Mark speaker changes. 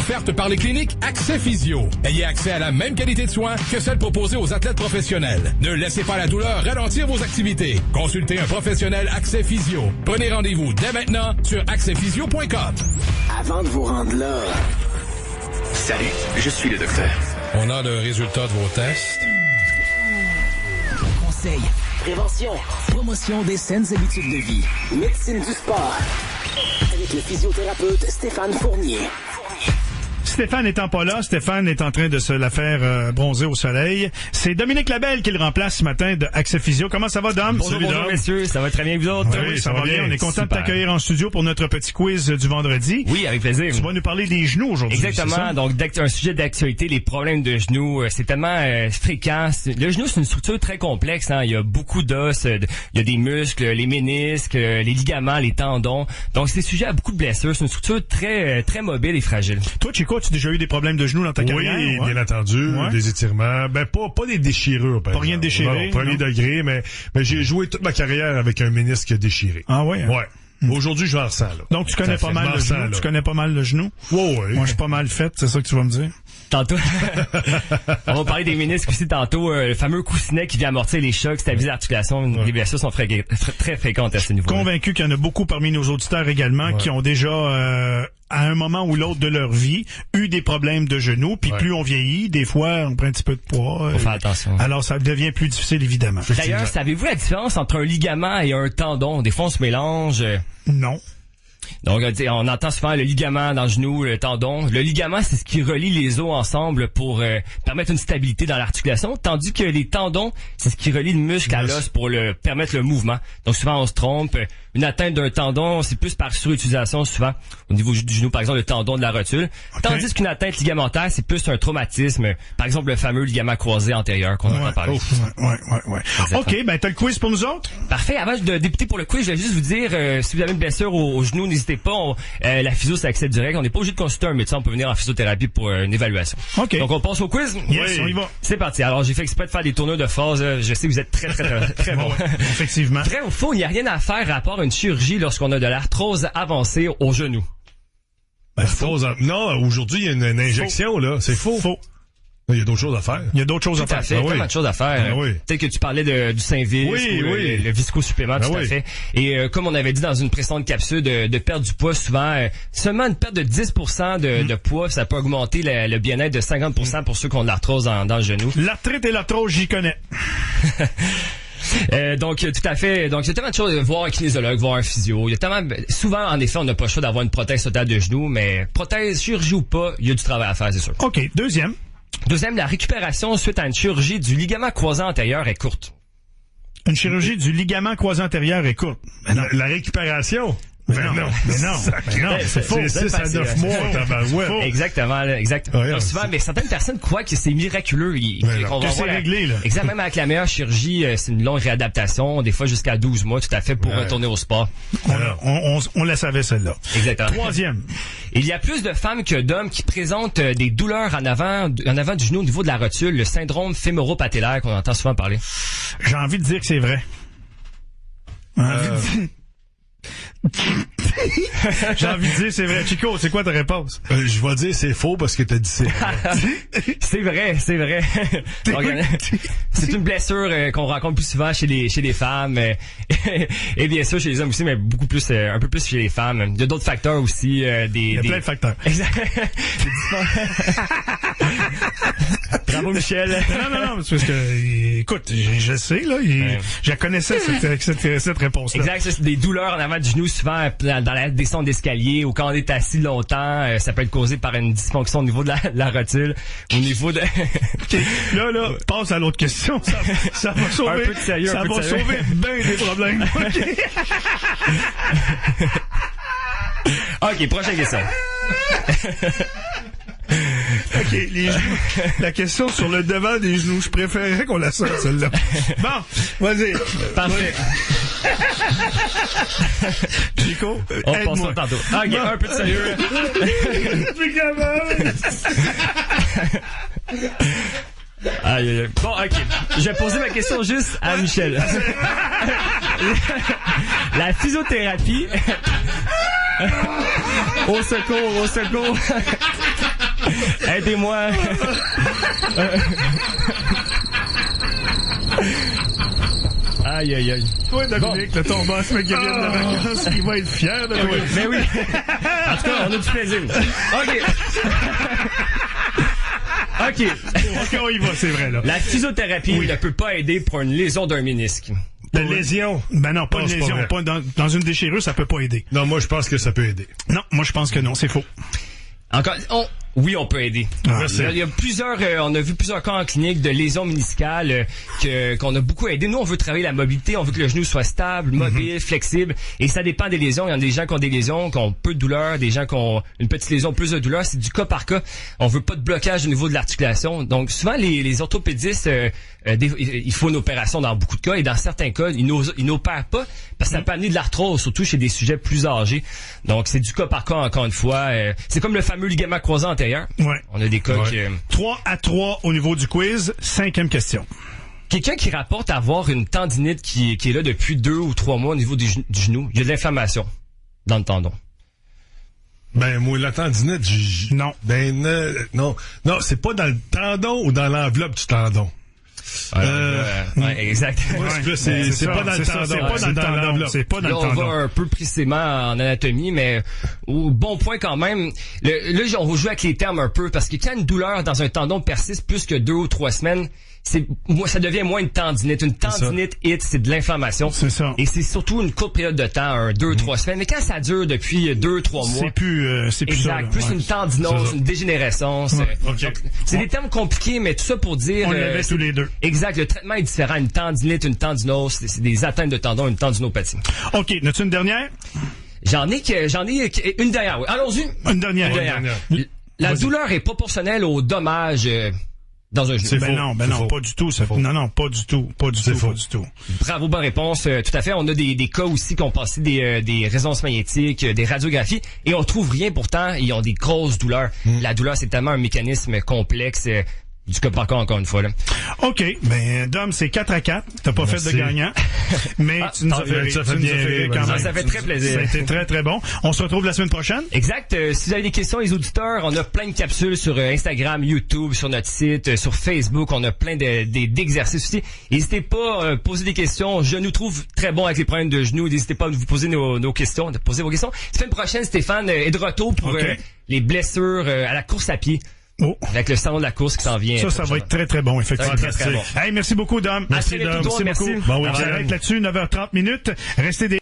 Speaker 1: offerte par les cliniques Accès Physio. Ayez accès à la même qualité de soins que celle proposée aux athlètes professionnels. Ne laissez pas la douleur ralentir vos activités. Consultez un professionnel Accès Physio. Prenez rendez-vous dès maintenant sur accèsphysio.com.
Speaker 2: Avant de vous rendre là...
Speaker 3: Salut, je suis le docteur.
Speaker 1: On a le résultat de vos tests.
Speaker 2: Conseils, prévention, promotion des saines habitudes de vie, médecine du sport. Avec le physiothérapeute Stéphane Fournier.
Speaker 4: Stéphane n'étant pas là, Stéphane est en train de se la faire bronzer au soleil. C'est Dominique Labelle qui le remplace ce matin de Accès Physio. Comment ça va, Dom?
Speaker 5: Bonjour, bonjour, messieurs. Ça va très bien, vous autres?
Speaker 4: Oui, ça va bien. On est content de t'accueillir en studio pour notre petit quiz du vendredi.
Speaker 5: Oui, avec plaisir.
Speaker 4: Tu vas nous parler des genoux aujourd'hui.
Speaker 5: Exactement. Donc, un sujet d'actualité, les problèmes de genoux. C'est tellement fréquent. Le genou, c'est une structure très complexe. Hein. Il y a beaucoup d'os. Il y a des muscles, les ménisques, les ligaments, les tendons. Donc, c'est sujet à beaucoup de blessures. C'est une structure très, très mobile et fragile.
Speaker 4: Toi, Chico, tu as déjà eu des problèmes de genoux dans ta carrière?
Speaker 6: Oui, bien entendu. Ouais. Des étirements. Ben, pas des déchirures,
Speaker 4: pas rien de déchiré.
Speaker 6: Non, premier degré, mais j'ai joué toute ma carrière avec un ménisque déchiré.
Speaker 4: Ah ouais? Hein?
Speaker 6: Ouais. Aujourd'hui, je m'en ressens, là.
Speaker 4: Donc, tu connais pas mal le genou? Tu connais pas mal le genou?
Speaker 6: Oui.
Speaker 4: Moi, je suis pas mal fait, c'est ça que tu vas me dire?
Speaker 5: Tantôt, on va parler des ménisques aussi tantôt. Le fameux coussinet qui vient amortir les chocs, stabiliser l'articulation. Les blessures sont très fréquentes à ce niveau.
Speaker 4: Convaincu qu'il y en a beaucoup parmi nos auditeurs également qui ont déjà, à un moment ou l'autre de leur vie, eu des problèmes de genoux. Puis plus on vieillit, des fois, on prend un petit peu de poids.
Speaker 5: Faut faire attention.
Speaker 4: Alors, ça devient plus difficile, évidemment.
Speaker 5: D'ailleurs, savez-vous la différence entre un ligament et un tendon? Des fois, on se mélange.
Speaker 4: Non.
Speaker 5: Donc, on entend souvent le ligament dans le genou, le tendon. Le ligament, c'est ce qui relie les os ensemble pour permettre une stabilité dans l'articulation, tandis que les tendons, c'est ce qui relie le muscle à l'os pour permettre le mouvement. Donc, souvent, on se trompe. Une atteinte d'un tendon, c'est plus par surutilisation, souvent, au niveau du genou, par exemple, le tendon de la rotule. Okay. Tandis qu'une atteinte ligamentaire, c'est plus un traumatisme. Par exemple, le fameux ligament croisé antérieur qu'on entend parler.
Speaker 4: Ouais. OK, ben, t'as le quiz pour nous autres?
Speaker 5: Parfait. Avant de débuter pour le quiz, je vais juste vous dire, si vous avez une blessure au genou, n'hésitez pas. La physio, c'est accès direct. On n'est pas obligé de consulter un médecin. On peut venir en physiothérapie pour une évaluation.
Speaker 4: OK.
Speaker 5: Donc, on passe au quiz?
Speaker 4: Yes, on y va.
Speaker 5: C'est parti. Alors, j'ai fait exprès de faire des tourneurs de phrases. Je sais que vous êtes très bon.
Speaker 4: Effectivement.
Speaker 5: Vrai ou faux, il n'y a rien à faire rapport à une chirurgie lorsqu'on a de l'arthrose avancée au genou?
Speaker 6: Non, aujourd'hui, il y a une injection, là. C'est faux. Il y a d'autres choses à faire.
Speaker 5: Il y a d'autres choses à faire. Tellement de choses à faire. Peut-être que tu parlais du Saint-Vis, le viscosupplément, tout à fait. Et comme on avait dit dans une précédente capsule, de perdre du poids, souvent, seulement une perte de 10% de poids, ça peut augmenter le bien-être de 50% pour ceux qui ont de l'arthrose dans le genou.
Speaker 4: L'arthrite et l'arthrose, j'y connais.
Speaker 5: Donc tout à fait. Donc il y a tellement de choses, voir un kinésiologue, voir un physio. Il y a tellement, souvent en effet on n'a pas le choix d'avoir une prothèse totale de genou, mais prothèse, chirurgie ou pas, il y a du travail à faire, c'est sûr.
Speaker 4: OK, deuxième,
Speaker 5: la récupération suite à une chirurgie du ligament croisé antérieur est courte.
Speaker 4: Une chirurgie du ligament croisé antérieur est courte.
Speaker 6: La récupération.
Speaker 4: Mais non, c'est faux.
Speaker 6: C'est 6 à 9 mois, tabarouette.
Speaker 5: Exactement, exact. Donc, souvent, mais certaines personnes croient que c'est miraculeux.
Speaker 4: Que c'est réglé, là.
Speaker 5: Exact, même avec la meilleure chirurgie, c'est une longue réadaptation, des fois jusqu'à 12 mois, tout à fait, pour retourner au sport.
Speaker 4: On la savait, celle-là.
Speaker 5: Exactement.
Speaker 4: Troisième.
Speaker 5: Il y a plus de femmes que d'hommes qui présentent des douleurs en avant du genou au niveau de la rotule, le syndrome fémoro-patellaire qu'on entend souvent parler.
Speaker 4: J'ai envie de dire que c'est vrai. J'ai envie de dire c'est vrai. Chico, c'est quoi ta réponse?
Speaker 6: Je vais dire c'est faux parce que t'as dit c'est vrai.
Speaker 5: C'est vrai. Donc, c'est une blessure qu'on rencontre plus souvent chez les femmes et bien sûr chez les hommes aussi, mais beaucoup plus, un peu plus chez les femmes. Il y a d'autres facteurs aussi.
Speaker 4: Il y a plein de facteurs.
Speaker 5: Exact. Bravo Michel.
Speaker 4: Non, c'est parce que, écoute, je sais, là, je connaissais cette réponse-là.
Speaker 5: Exact, c'est des douleurs en avant du genou, souvent dans la descente d'escalier ou quand on est assis longtemps, ça peut être causé par une dysfonction au niveau de la rotule, au niveau de...
Speaker 4: Okay. Là, passe à l'autre question. Ça va sauver,
Speaker 5: un peu de sérieux,
Speaker 4: ça va sauver bien des problèmes.
Speaker 5: OK, prochaine question.
Speaker 4: OK, les genoux. La question sur le devant des genoux, je préférerais qu'on la sorte, celle-là. Bon, vas-y.
Speaker 5: Parfait.
Speaker 4: Chico,
Speaker 5: on pense ça tantôt. OK, un peu de sérieux. Bon, OK. Je vais poser ma question juste à Michel. La physiothérapie... Au secours. Aidez-moi. Aïe, aïe, aïe.
Speaker 4: Toi, Dominique, le ton boss me guérit de vacances, il va être fier de toi.
Speaker 5: Mais oui. En tout cas, on a du plaisir. OK,
Speaker 4: on y va, c'est vrai, là.
Speaker 5: La physiothérapie ne peut pas aider pour une lésion d'un ménisque.
Speaker 6: La lésion?
Speaker 4: Ben non, pas
Speaker 6: Non,
Speaker 4: une
Speaker 6: c'est pas
Speaker 4: lésion.
Speaker 6: vrai.
Speaker 4: Pas dans une déchirure, ça peut pas aider.
Speaker 6: Non, moi, je pense que ça peut aider.
Speaker 4: Non, moi, je pense que non, c'est faux.
Speaker 5: Encore, oui, on peut aider.
Speaker 6: Merci.
Speaker 5: Il y a plusieurs, on a vu plusieurs cas en clinique de lésions méniscales qu'on a beaucoup aidé. Nous, on veut travailler la mobilité, on veut que le genou soit stable, mobile, flexible, et ça dépend des lésions. Il y a des gens qui ont des lésions, qui ont peu de douleur, des gens qui ont une petite lésion, plus de douleur. C'est du cas par cas. On veut pas de blocage au niveau de l'articulation. Donc, souvent, les orthopédistes, il faut une opération dans beaucoup de cas, et dans certains cas, ils n'opèrent pas parce que ça peut amener de l'arthrose, surtout chez des sujets plus âgés. Donc, c'est du cas par cas, encore une fois. C'est comme le fameux ligament croisé antérieur.
Speaker 4: Ouais.
Speaker 5: On a des cas qui...
Speaker 4: 3-3 au niveau du quiz. 5e question.
Speaker 5: Quelqu'un qui rapporte avoir une tendinite qui est là depuis 2 ou 3 mois au niveau du genou, il y a de l'inflammation dans le tendon.
Speaker 6: Ben, moi, la tendinite,
Speaker 4: Non.
Speaker 6: Ben, non. Non, c'est pas dans le tendon ou dans l'enveloppe du tendon.
Speaker 5: Ouais, exact.
Speaker 6: Moi, c'est pas dans le tendon.
Speaker 4: C'est pas dans l'enveloppe. C'est pas dans
Speaker 5: Là,
Speaker 4: le
Speaker 5: on
Speaker 4: tendon.
Speaker 5: va un peu précisément en anatomie, mais au bon point quand même. Là, on va jouer avec les termes un peu, parce que quand une douleur dans un tendon persiste plus que 2 ou 3 semaines, ça devient moins une tendinite. Une tendinite c'est de l'inflammation.
Speaker 4: C'est ça.
Speaker 5: Et c'est surtout une courte période de temps, 2-3 semaines. Mais quand ça dure depuis 2-3 mois.
Speaker 4: C'est plus ça.
Speaker 5: Exact.
Speaker 4: Là.
Speaker 5: Plus
Speaker 4: Ouais.
Speaker 5: une tendinose, une dégénérescence.
Speaker 4: Ouais.
Speaker 6: OK.
Speaker 5: Donc, c'est des termes compliqués, mais tout ça pour dire...
Speaker 4: On l'avait tous les deux.
Speaker 5: Exact. Le traitement est différent. Une tendinite, une tendinose, c'est des atteintes de tendon, une tendinopathie.
Speaker 4: OK. N'as-tu une dernière?
Speaker 5: J'en ai une dernière, oui. Allons-y.
Speaker 4: Une dernière.
Speaker 5: Une dernière. La douleur est proportionnelle au dommage dans un genou.
Speaker 6: C'est
Speaker 4: Ben
Speaker 6: faux.
Speaker 4: non,
Speaker 6: C'est faux.
Speaker 4: pas du tout. Non, pas du tout. Pas du tout.
Speaker 6: faux.
Speaker 4: Pas du tout.
Speaker 5: Bravo, bonne réponse. Tout à fait. On a des cas aussi qui ont passé des résonances magnétiques, des radiographies, et on trouve rien pourtant. Ils ont des grosses douleurs. La douleur, c'est tellement un mécanisme complexe. Du cas par cas, encore une fois, là.
Speaker 4: OK. Ben, Dom, c'est 4-4. T'as pas
Speaker 6: Merci.
Speaker 4: fait de gagnant. Mais tu nous as fait rire.
Speaker 6: ça fait
Speaker 4: Tu nous as
Speaker 6: bien
Speaker 4: fait rire
Speaker 6: rire,
Speaker 4: quand
Speaker 5: Ça,
Speaker 4: même.
Speaker 5: ça fait très plaisir.
Speaker 4: Ça a été très, très bon. On se retrouve la semaine prochaine.
Speaker 5: Exact. Si vous avez des questions, les auditeurs, on a plein de capsules sur Instagram, YouTube, sur notre site, sur Facebook. On a plein d'exercices aussi. N'hésitez pas à poser des questions. Je nous trouve très bon avec les problèmes de genoux. N'hésitez pas à vous poser nos questions, de poser vos questions. La semaine prochaine, Stéphane est de retour pour
Speaker 4: OK.
Speaker 5: les blessures à la course à pied.
Speaker 4: Oh.
Speaker 5: Avec le salon de la course qui s'en vient.
Speaker 4: Ça va être très, très bon, effectivement.
Speaker 5: Ça va être très, très bon.
Speaker 4: Merci beaucoup, Dom.
Speaker 5: À très bientôt,
Speaker 4: Merci
Speaker 5: merci.
Speaker 4: beaucoup.
Speaker 6: Bon
Speaker 4: On
Speaker 6: week-end.
Speaker 4: s'arrête là-dessus, 9h30. Restez des